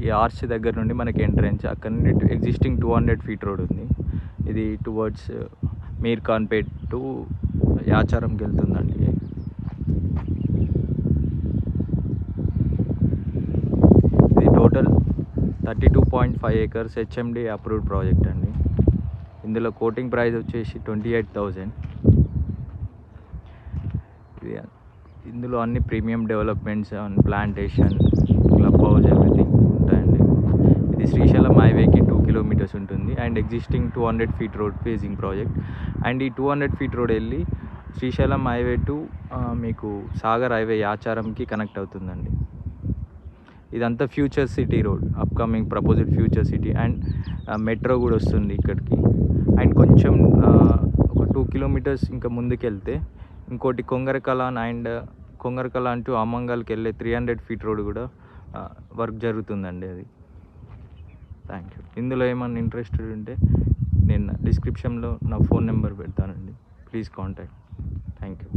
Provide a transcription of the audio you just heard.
ఈ ఆర్చ్ దగ్గర నుండి మనకి ఎంట్రెన్స్, అక్కడ నుండి ఎగ్జిస్టింగ్ 200 feet రోడ్ ఉంది. ఇది టువర్డ్స్ మీర్ ఖాన్పేట్ టు యాచారంకి వెళ్తుందండి. ఇది total 32.5 acres HMD approved project అండి. ఇందులో కోటింగ్ ప్రైస్ వచ్చేసి 28,000. ఇందులో అన్ని premium developments and plantation, club house, everything ఉంటాయండి. ఇది శ్రీశైలం హైవేకి 2 kilometers ఉంటుంది and existing 200 feet road facing project. And ఈ 200 feet రోడ్ వెళ్ళి శ్రీశైలం హైవే టు మీకు సాగర్ హైవే యాచారంకి కనెక్ట్ అవుతుందండి. ఇదంతా future city road, upcoming proposed future city. And metro కూడా వస్తుంది ఇక్కడికి. అండ్ కొంచెం ఒక 2 kilometers ఇంకా ముందుకెళ్తే ఇంకోటి కొంగరకలాన్ టు అమంగల్కి వెళ్ళే 300 feet రోడ్ కూడా వర్క్ జరుగుతుందండి. అది థ్యాంక్ యూ. ఇందులో ఏమన్నా ఇంట్రెస్టెడ్ ఉంటే నేను డిస్క్రిప్షన్లో నా ఫోన్ నెంబర్ పెడతానండి, ప్లీజ్ కాంటాక్ట్. Thank you.